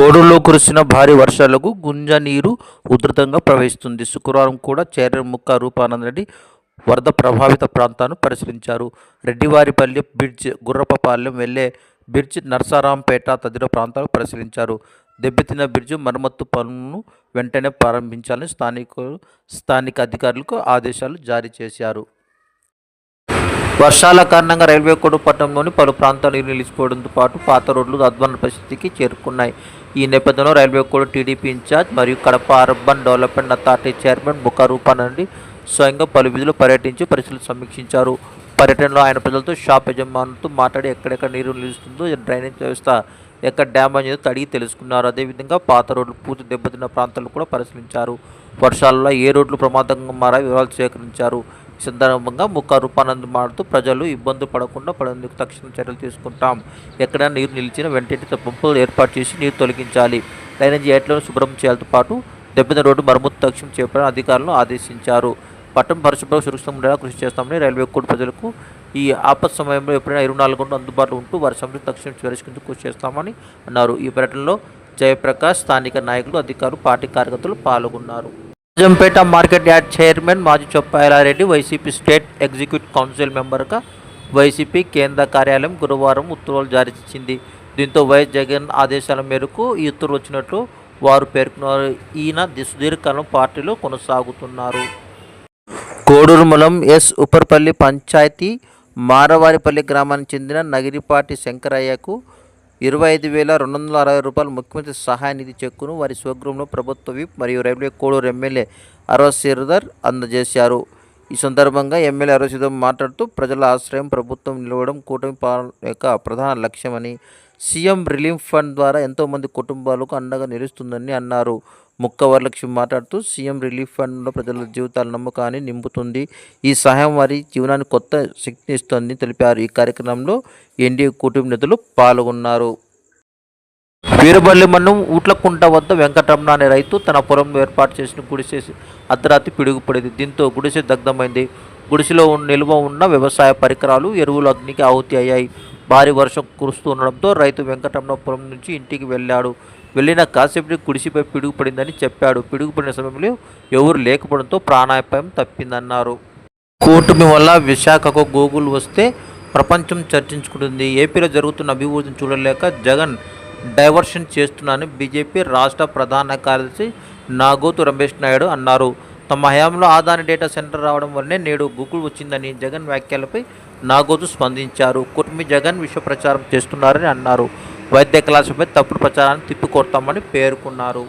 కోడూరులో కురిసిన భారీ వర్షాలకు గుంజ నీరు ఉధృతంగా ప్రవహిస్తుంది. శుక్రవారం కూడా చేర్రెముక్క రూపానందరెడ్డి వరద ప్రభావిత ప్రాంతాలను పరిశీలించారు. రెడ్డివారిపల్లి బ్రిడ్జ్, గుర్రపపాలెం వెళ్లే బ్రిడ్జ్, నర్సారాంపేట తదితర ప్రాంతాలను పరిశీలించారు. దెబ్బతిన్న బ్రిడ్జ్ మరమ్మతు పనులను వెంటనే ప్రారంభించాలని స్థానిక అధికారులకు ఆదేశాలు జారీ చేశారు. వర్షాల కారణంగా రైల్వే కోడ్ పట్టణంలోని పలు ప్రాంతాలు నీరు నిలిచిపోవడంతో పాటు పాత రోడ్లు అధ్వాన పరిస్థితికి చేరుకున్నాయి. ఈ నేపథ్యంలో రైల్వే కోడ్ టీడీపీ ఇన్ఛార్జ్ మరియు Kadapa urban development authority chairman Bukka Roopananda Reddy స్వయంగా పలు విధులు పర్యటించి పరిస్థితులు సమీక్షించారు. పర్యటనలో ఆయన ప్రజలతో, షాప్ యజమానులతో మాట్లాడి ఎక్కడెక్కడ నీరు నిలుస్తుందో, డ్రైనేజ్ వ్యవస్థ ఎక్కడ డ్యామేజ్ అయిందో అడిగి తెలుసుకున్నారు. అదేవిధంగా పాత రోడ్లు పూర్తి దెబ్బతిన్న ప్రాంతాలను కూడా పరిశీలించారు. వర్షాలలో ఏ రోడ్లు ప్రమాదంగా మారాయో వివరాలు సేకరించారు. ఈ సందర్భంగా బుక్కా రూపానందరెడ్డి మాట్లాడుతూ, ప్రజలు ఇబ్బందులు పడేందుకు తక్షణ చర్యలు తీసుకుంటాం. ఎక్కడైనా నీరు నిలిచిన వెంటనే పంపులు ఏర్పాటు చేసి నీరు తొలగించాలి. డ్రైనేజీ ఏట్లను శుభ్రం చేయాలతో పాటు దెబ్బతిన్న రోడ్డు మరమ్మతు తక్షణం చేపట్టాలని అధికారులను ఆదేశించారు. పట్టణం పరిశుభ్రంగా సురక్షితంగా ఉండేలా కృషి చేస్తామని రైల్వే కోడ్ ప్రజలకు ఈ ఆపత్ సమయంలో ఎప్పుడైనా 24 గంటలు అందుబాటులో ఉంటూ వారి సమస్యలు తక్షణం పరిష్కరించేందుకు కృషి చేస్తామని అన్నారు. ఈ పర్యటనలో జయప్రకాష్, స్థానిక నాయకులు, అధికారులు, పార్టీ కార్యకర్తలు పాల్గొన్నారు. రాజంపేట మార్కెట్ యార్డ్ చైర్మన్ మాజీ చొప్పాయిలారెడ్డి వైసీపీ స్టేట్ ఎగ్జిక్యూటివ్ కౌన్సిల్ మెంబర్గా వైసీపీ కేంద్ర కార్యాలయం గురువారం ఉత్తర్వులు జారీ చేసింది. దీంతో వైఎస్ జగన్ ఆదేశాల మేరకు ఈ ఉత్తర్వులు వచ్చినట్లు వారు పేర్కొన్నారు. ఈయన సుదీర్ఘకాలం పార్టీలో కొనసాగుతున్నారు. కోడూరు మండలం ఎస్. ఉప్పర్పల్లి పంచాయతీ మారవారిపల్లి గ్రామానికి చెందిన నగిరిపాటి శంకరయ్యకు 25,260 రూపాయలు ముఖ్యమంత్రి సహాయ నిధి చెక్కును వారి స్వగృహంలో ప్రభుత్వ విప్ మరియు రైల్వే కోడూరు ఎమ్మెల్యే అరవ శ్రీధర్ అందజేశారు. ఈ సందర్భంగా ఎమ్మెల్యే అరవ శ్రీధర్ మాట్లాడుతూ, ప్రజల ఆశ్రయం ప్రభుత్వం నిలవడం కూటమి యొక్క ప్రధాన లక్ష్యమని, సీఎం రిలీఫ్ ఫండ్ ద్వారా ఎంతోమంది కుటుంబాలకు అండగా నిలుస్తుందని అన్నారు. ముక్క వరలక్ష్మి మాట్లాడుతూ, సీఎం రిలీఫ్ ఫండ్లో ప్రజల జీవితాల నమ్మకాన్ని నింపుతుంది. ఈ సహాయం వారి జీవనానికి కొత్త శక్తిని ఇస్తుందని తెలిపారు. ఈ కార్యక్రమంలో ఎన్డీఏ కూటమి నేతలు పాల్గొన్నారు. వీరబల్లి మండలం ఊట్లకుంట వద్ద వెంకటరమణ అనే రైతు తన పొలంలో ఏర్పాటు చేసిన గుడిసె అర్ధరాత్రి పిడుగుపడింది. దీంతో గుడిసె దగ్ధమైంది. గుడిసెలో నిల్వ ఉన్న వ్యవసాయ పరికరాలు, ఎరువులు అగ్నికి ఆహుతి అయ్యాయి. భారీ వర్షం కురుస్తూ ఉండడంతో రైతు వెంకటరమణ పొలం నుంచి ఇంటికి వెళ్ళిన కాసేపటికి గుడిసెపై పిడుగుపడిందని చెప్పాడు. పిడుగుపడిన సమయంలో ఎవరు లేకపోవడంతో ప్రాణాపాయం తప్పిందన్నారు. కూటమి వల్ల విశాఖకు గూగుల్ వస్తే ప్రపంచం చర్చించుకుంటుంది. ఏపీలో జరుగుతున్న అభివృద్ధిని చూడలేక జగన్ డైవర్షన్ చేస్తున్నారని బీజేపీ రాష్ట్ర ప్రధాన కార్యదర్శి నాగోతు రమేష్ నాయుడు అన్నారు. తమ హయాంలో ఆదాని డేటా సెంటర్ రావడం వల్లనే నేడు గూగుల్ వచ్చిందని జగన్ వ్యాఖ్యలపై నాగోతు స్పందించారు. కూటమి జగన్ విష ప్రచారం చేస్తున్నారని అన్నారు. వైద్య కళాశాలపై తప్పుడు ప్రచారాన్ని తిప్పికొడతామని పేర్కొన్నారు.